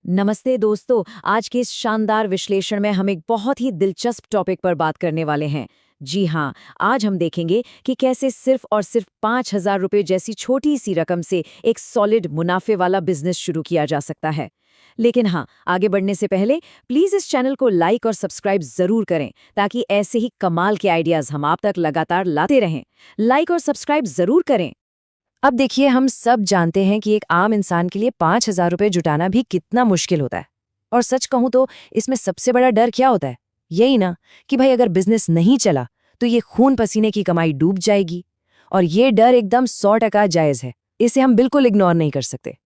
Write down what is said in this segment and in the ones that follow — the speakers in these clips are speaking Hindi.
नमस्ते दोस्तों। आज के इस शानदार विश्लेषण में हम एक बहुत ही दिलचस्प टॉपिक पर बात करने वाले हैं। जी हाँ, आज हम देखेंगे कि कैसे सिर्फ और सिर्फ 5,000 रुपये जैसी छोटी सी रकम से एक सॉलिड मुनाफे वाला बिजनेस शुरू किया जा सकता है। लेकिन हाँ, आगे बढ़ने से पहले प्लीज इस चैनल को लाइक और सब्सक्राइब जरूर करें ताकि ऐसे ही कमाल के आइडियाज हम आप तक लगातार लाते रहें। लाइक और सब्सक्राइब जरूर करें। अब देखिए, हम सब जानते हैं कि एक आम इंसान के लिए 5,000 रुपये जुटाना भी कितना मुश्किल होता है। और सच कहूं तो इसमें सबसे बड़ा डर क्या होता है? यही ना कि भाई अगर बिजनेस नहीं चला तो ये खून पसीने की कमाई डूब जाएगी। और ये डर एकदम 100% जायज है, इसे हम बिल्कुल इग्नोर नहीं कर सकते।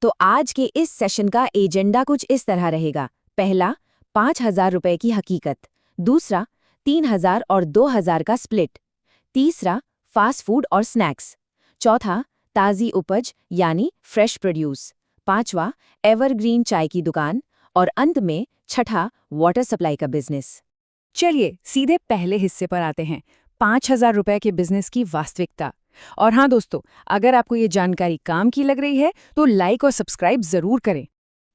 तो आज के इस सेशन का एजेंडा कुछ इस तरह रहेगा। पहला, 5,000 रुपये की हकीकत। दूसरा, 3,000 और 2,000 का स्प्लिट। तीसरा, फास्ट फूड और स्नैक्स। चौथा, ताज़ी उपज यानी फ्रेश प्रोड्यूस। पांचवा, एवरग्रीन चाय की दुकान। और अंत में छठा, वाटर सप्लाई का बिजनेस। चलिए सीधे पहले हिस्से पर आते हैं, 5,000 रुपए के बिजनेस की वास्तविकता। और हाँ दोस्तों, अगर आपको ये जानकारी काम की लग रही है तो लाइक और सब्सक्राइब जरूर करें।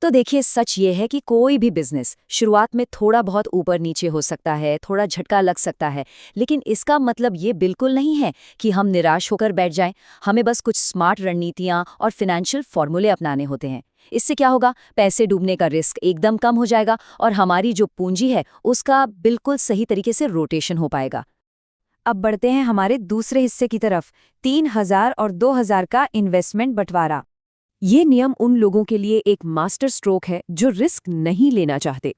तो देखिए, सच ये है कि कोई भी बिजनेस शुरुआत में थोड़ा बहुत ऊपर नीचे हो सकता है, थोड़ा झटका लग सकता है, लेकिन इसका मतलब ये बिल्कुल नहीं है कि हम निराश होकर बैठ जाएं। हमें बस कुछ स्मार्ट रणनीतियां और फाइनेंशियल फॉर्मूले अपनाने होते हैं। इससे क्या होगा, पैसे डूबने का रिस्क एकदम कम हो जाएगा और हमारी जो पूंजी है उसका बिल्कुल सही तरीके से रोटेशन हो पाएगा। अब बढ़ते हैं हमारे दूसरे हिस्से की तरफ, 3,000 और 2,000 का इन्वेस्टमेंट बंटवारा। ये नियम उन लोगों के लिए एक मास्टर स्ट्रोक है जो रिस्क नहीं लेना चाहते।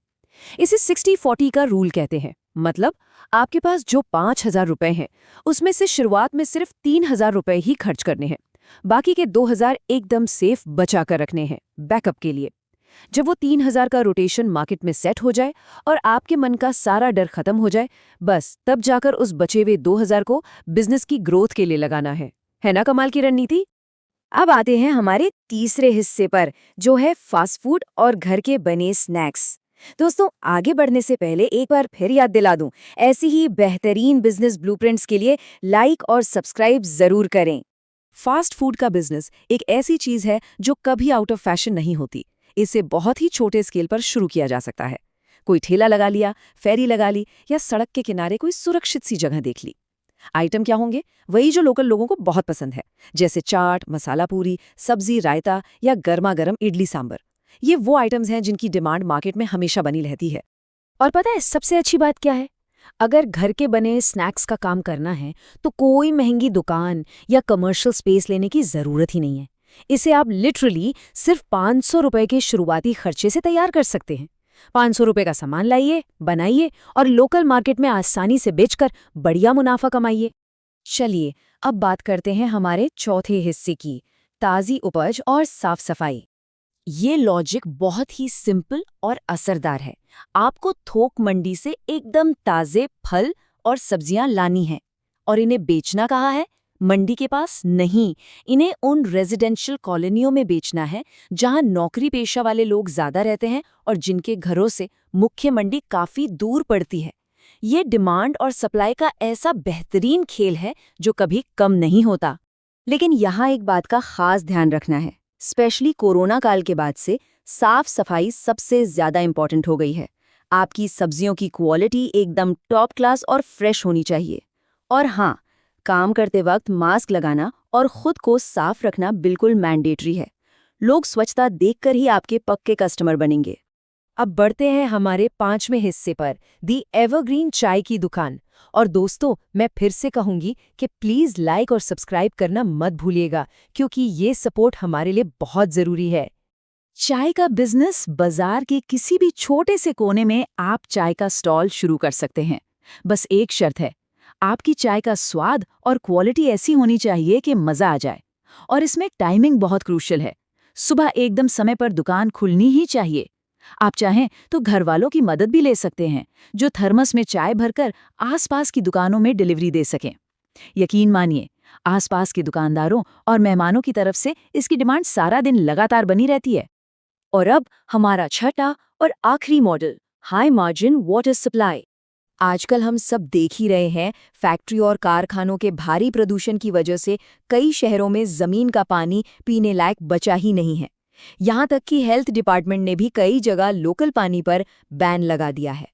इसे 60-40 का रूल कहते हैं। मतलब आपके पास जो 5,000 रुपए हैं उसमें से शुरुआत में सिर्फ 3,000 रुपए ही खर्च करने हैं। बाकी के 2,000 एकदम सेफ बचा कर रखने हैं, बैकअप के लिए। जब वो 3,000 का रोटेशन मार्केट में सेट हो जाए और आपके मन का सारा डर खत्म हो जाए, बस तब जाकर उस बचे हुए 2,000 को बिजनेस की ग्रोथ के लिए लगाना है ना कमाल की रणनीति? अब आते हैं हमारे तीसरे हिस्से पर, जो है फास्ट फूड और घर के बने स्नैक्स। दोस्तों, आगे बढ़ने से पहले एक बार फिर याद दिला दूं, ऐसी ही बेहतरीन बिजनेस ब्लूप्रिंट्स के लिए लाइक और सब्सक्राइब जरूर करें। फास्ट फूड का बिजनेस एक ऐसी चीज है जो कभी आउट ऑफ फैशन नहीं होती। इसे बहुत ही छोटे स्केल पर शुरू किया जा सकता है। कोई ठेला लगा लिया, फेरी लगा ली, या सड़क के किनारे कोई सुरक्षित सी जगह देख ली। आइटम क्या होंगे? वही जो लोकल लोगों को बहुत पसंद है, जैसे चाट, मसाला पूरी, सब्जी, रायता या गर्मा गर्म इडली सांबर। ये वो आइटम्स हैं जिनकी डिमांड मार्केट में हमेशा बनी रहती है। और पता है सबसे अच्छी बात क्या है? अगर घर के बने स्नैक्स का काम करना है तो कोई महंगी दुकान या कमर्शियल स्पेस लेने की जरूरत ही नहीं है। इसे आप लिटरली सिर्फ 500 रुपए के शुरुआती खर्चे से तैयार कर सकते हैं। 500 रुपए का सामान लाइए, बनाइए और लोकल मार्केट में आसानी से बेचकर बढ़िया मुनाफा कमाइए। चलिए अब बात करते हैं हमारे चौथे हिस्से की, ताज़ी उपज और साफ सफाई। ये लॉजिक बहुत ही सिंपल और असरदार है। आपको थोक मंडी से एकदम ताज़े फल और सब्जियां लानी हैं और इन्हें बेचना कहाँ है? मंडी के पास नहीं, इन्हें उन रेजिडेंशियल कॉलोनियों में बेचना है जहां नौकरी पेशा वाले लोग ज्यादा रहते हैं और जिनके घरों से मुख्य मंडी काफी दूर पड़ती है। ये डिमांड और सप्लाई का ऐसा बेहतरीन खेल है जो कभी कम नहीं होता। लेकिन यहाँ एक बात का खास ध्यान रखना है, स्पेशली कोरोना काल के बाद से साफ सफाई सबसे ज्यादा इंपॉर्टेंट हो गई है। आपकी सब्जियों की क्वालिटी एकदम टॉप क्लास और फ्रेश होनी चाहिए। और हाँ, काम करते वक्त मास्क लगाना और खुद को साफ रखना बिल्कुल मैंडेटरी है। लोग स्वच्छता देखकर ही आपके पक्के कस्टमर बनेंगे। अब बढ़ते हैं हमारे पांचवें हिस्से पर, दी एवरग्रीन चाय की दुकान। और दोस्तों, मैं फिर से कहूंगी कि प्लीज लाइक और सब्सक्राइब करना मत भूलिएगा, क्योंकि ये सपोर्ट हमारे लिए बहुत जरूरी है। चाय का बिजनेस बाजार के किसी भी छोटे से कोने में आप चाय का स्टॉल शुरू कर सकते हैं। बस एक शर्त है, आपकी चाय का स्वाद और क्वालिटी ऐसी होनी चाहिए कि मजा आ जाए। और इसमें टाइमिंग बहुत क्रूशियल है। सुबह एकदम समय पर दुकान खुलनी ही चाहिए। आप चाहें तो घर वालों की मदद भी ले सकते हैं, जो थर्मस में चाय भरकर आसपास की दुकानों में डिलीवरी दे सकें। यकीन मानिए, आसपास के दुकानदारों और मेहमानों की तरफ से इसकी डिमांड सारा दिन लगातार बनी रहती है। और अब हमारा छठा और आखिरी model, high margin water supply. आजकल हम सब देख ही रहे हैं, फैक्ट्री और कारखानों के भारी प्रदूषण की वजह से कई शहरों में जमीन का पानी पीने लायक बचा ही नहीं है। यहाँ तक कि हेल्थ डिपार्टमेंट ने भी कई जगह लोकल पानी पर बैन लगा दिया है।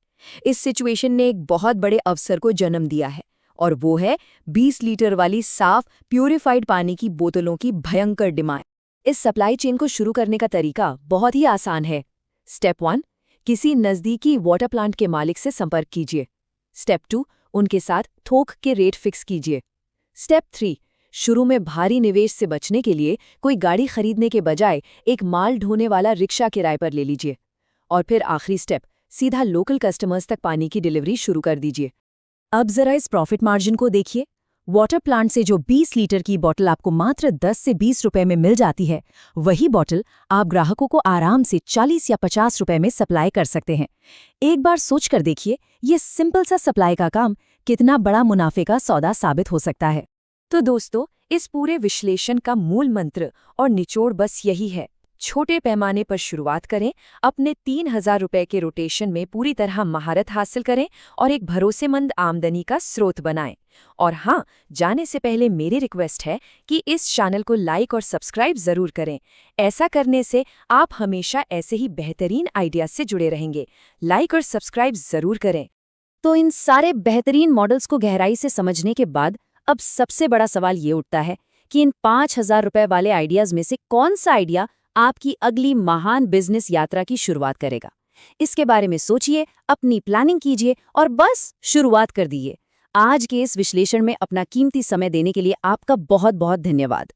इस सिचुएशन ने एक बहुत बड़े अवसर को जन्म दिया है, और वो है 20 लीटर वाली साफ प्यूरिफाइड पानी की बोतलों की भयंकर डिमांड। इस सप्लाई चेन को शुरू करने का तरीका बहुत ही आसान है। स्टेप 1, किसी नज़दीकी वाटर प्लांट के मालिक से संपर्क कीजिए। स्टेप 2, उनके साथ थोक के रेट फिक्स कीजिए। स्टेप 3, शुरू में भारी निवेश से बचने के लिए कोई गाड़ी खरीदने के बजाय एक माल ढोने वाला रिक्शा किराए पर ले लीजिए। और फिर आखिरी स्टेप, सीधा लोकल कस्टमर्स तक पानी की डिलीवरी शुरू कर दीजिए। अब जरा इस प्रॉफिट मार्जिन को देखिए। वाटर प्लांट से जो 20 लीटर की बोतल आपको मात्र 10 से 20 रुपए में मिल जाती है, वही बोतल आप ग्राहकों को आराम से 40 या 50 रुपए में सप्लाई कर सकते हैं। एक बार सोच कर देखिए, ये सिंपल सा सप्लाई का काम कितना बड़ा मुनाफे का सौदा साबित हो सकता है। तो दोस्तों, इस पूरे विश्लेषण का मूल मंत्र और निचोड़ बस यही है। छोटे पैमाने पर शुरुआत करें, अपने 3000 रुपए के रोटेशन में पूरी तरह महारत हासिल करें और एक भरोसेमंद आमदनी का स्रोत बनाएं। और हाँ, जाने से पहले मेरी रिक्वेस्ट है कि इस चैनल को लाइक और सब्सक्राइब जरूर करें। ऐसा करने से आप हमेशा ऐसे ही बेहतरीन आइडिया से जुड़े रहेंगे। लाइक और सब्सक्राइब जरूर करें। तो इन सारे बेहतरीन मॉडल्स को गहराई से समझने के बाद अब सबसे बड़ा सवाल ये उठता है कि इन 5000 रुपए वाले आइडियाज में से कौन सा आइडिया आपकी अगली महान बिजनेस यात्रा की शुरुआत करेगा। इसके बारे में सोचिए, अपनी प्लानिंग कीजिए और बस शुरुआत कर दीजिए। आज के इस विश्लेषण में अपना कीमती समय देने के लिए आपका बहुत बहुत धन्यवाद।